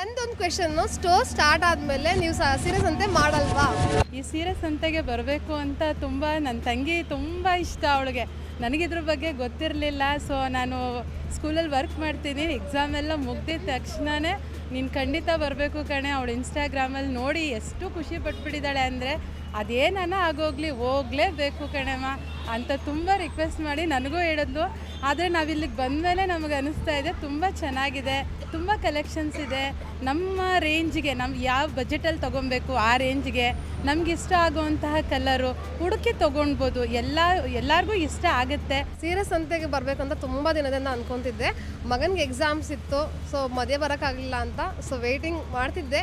ನಂದೊಂದು question, store start ಆದಮೇಲೆ ನೀವು ಸೀರೆ ಸಂತೆ ಮಾಡಲ್ವಾ? ಈ ಸೀರೆ ಸಂತೆಗೆ ಬರಬೇಕು ಅಂತ ನನ್ನ ತಂಗಿ ತುಂಬ ಇಷ್ಟ ಅವಳಿಗೆ. ನನಗಿದ್ರ ಬಗ್ಗೆ ಗೊತ್ತಿರಲಿಲ್ಲ. ಸೊ ನಾನು ಸ್ಕೂಲಲ್ಲಿ ವರ್ಕ್ ಮಾಡ್ತೀನಿ. ಎಕ್ಸಾಮ್ ಎಲ್ಲ ಮುಗ್ದಿದ ತಕ್ಷಣವೇ ನೀನು ಖಂಡಿತ ಬರಬೇಕು ಕಣೆ, ಅವಳು ಇನ್ಸ್ಟಾಗ್ರಾಮಲ್ಲಿ ನೋಡಿ ಎಷ್ಟು ಖುಷಿ ಪಟ್ಬಿಟ್ಟಿದ್ದಾಳೆ ಅಂದರೆ ಅದೇನ ಆಗೋಗ್ಲಿ ಹೋಗಲೇಬೇಕು ಕಣೆಮ್ಮ ಅಂತ ತುಂಬ ರಿಕ್ವೆಸ್ಟ್ ಮಾಡಿ ನನಗೂ ಹೇಳಿದ್ಲು. ಆದರೆ ನಾವಿಲ್ಲಿಗೆ ಬಂದಮೇಲೆ ನಮಗೆ ಅನ್ನಿಸ್ತಾ ಇದೆ ತುಂಬ ಚೆನ್ನಾಗಿದೆ, ತುಂಬ ಕಲೆಕ್ಷನ್ಸ್ ಇದೆ. ನಮ್ಮ ರೇಂಜ್ಗೆ ಯಾವ ಬಜೆಟಲ್ಲಿ ತೊಗೊಬೇಕು ಆ ರೇಂಜ್ಗೆ ನಮ್ಗೆ ಇಷ್ಟ ಆಗುವಂತಹ ಕಲರು ಹುಡುಕಿ ತೊಗೊಳ್ಬೋದು. ಎಲ್ಲರಿಗೂ ಇಷ್ಟ ಆಗುತ್ತೆ. ಸೀರೆ ಸಂತೆಗೆ ಬರಬೇಕಂತ ತುಂಬ ದಿನದಿಂದ ಅಂದ್ಕೊತಿದ್ದೆ. ಮಗನಿಗೆ ಎಕ್ಸಾಮ್ಸ್ ಇತ್ತು, ಸೊ ಮದುವೆ ಬರೋಕ್ಕಾಗಲಿಲ್ಲ ಅಂತ, ಸೊ ವೆಯ್ಟಿಂಗ್ ಮಾಡ್ತಿದ್ದೆ.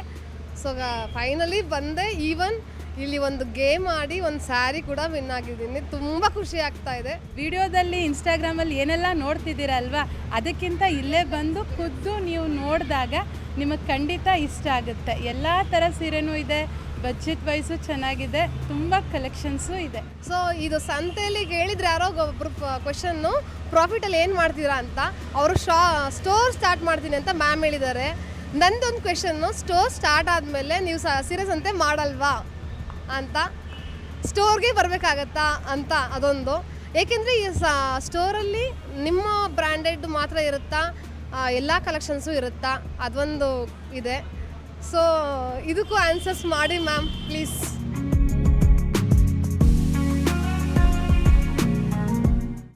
ಸೊ ಫೈನಲಿ ಬಂದೆ. ಈವನ್ ಇಲ್ಲಿ ಒಂದು ಗೇಮ್ ಆಡಿ ಒಂದು ಸ್ಯಾರಿ ಕೂಡ ವಿನ್ ಆಗಿದ್ದೀನಿ. ತುಂಬ ಖುಷಿ ಆಗ್ತಾ ಇದೆ. ವಿಡಿಯೋದಲ್ಲಿ ಇನ್ಸ್ಟಾಗ್ರಾಮಲ್ಲಿ ಏನೆಲ್ಲ ನೋಡ್ತಿದ್ದೀರಲ್ವಾ, ಅದಕ್ಕಿಂತ ಇಲ್ಲೇ ಬಂದು ಖುದ್ದು ನೀವು ನೋಡಿದಾಗ ನಿಮಗೆ ಖಂಡಿತ ಇಷ್ಟ ಆಗುತ್ತೆ. ಎಲ್ಲ ಥರ ಸೀರೆನೂ ಇದೆ, ಬಜೆಟ್ ವೈಸು ಚೆನ್ನಾಗಿದೆ, ತುಂಬ ಕಲೆಕ್ಷನ್ಸು ಇದೆ. ಸೊ ಇದು ಸಂತೆಯಲ್ಲಿ ಕೇಳಿದ್ರೆ ಯಾರೋ ಒಬ್ಬರು ಕ್ವೆಶನ್ನು, ಪ್ರಾಫಿಟಲ್ಲಿ ಏನು ಮಾಡ್ತೀರಾ ಅಂತ. ಅವರು ಸ್ಟೋರ್ ಸ್ಟಾರ್ಟ್ ಮಾಡ್ತೀನಿ ಅಂತ ಮ್ಯಾಮ್ ಹೇಳಿದ್ದಾರೆ. ನಂದೊಂದು ಕ್ವೆಶನ್ನು, ಸ್ಟೋರ್ ಸ್ಟಾರ್ಟ್ ಆದಮೇಲೆ ನೀವು ಸೀರೆ ಸಂತೆ ಮಾಡಲ್ವಾ ಅಂತ, ಸ್ಟೋರ್ಗೆ ಬರಬೇಕಾಗತ್ತಾ ಅಂತ ಅದೊಂದು. ಏಕೆಂದರೆ ಈ ಸ್ಟೋರಲ್ಲಿ ನಿಮ್ಮ ಬ್ರ್ಯಾಂಡೆಡ್ ಮಾತ್ರ ಇರುತ್ತಾ, ಎಲ್ಲ ಕಲೆಕ್ಷನ್ಸು ಇರುತ್ತಾ, ಅದೊಂದು ಇದೆ. ಸೊ ಇದಕ್ಕೂ ಆನ್ಸರ್ಸ್ ಮಾಡಿ ಮ್ಯಾಮ್ ಪ್ಲೀಸ್.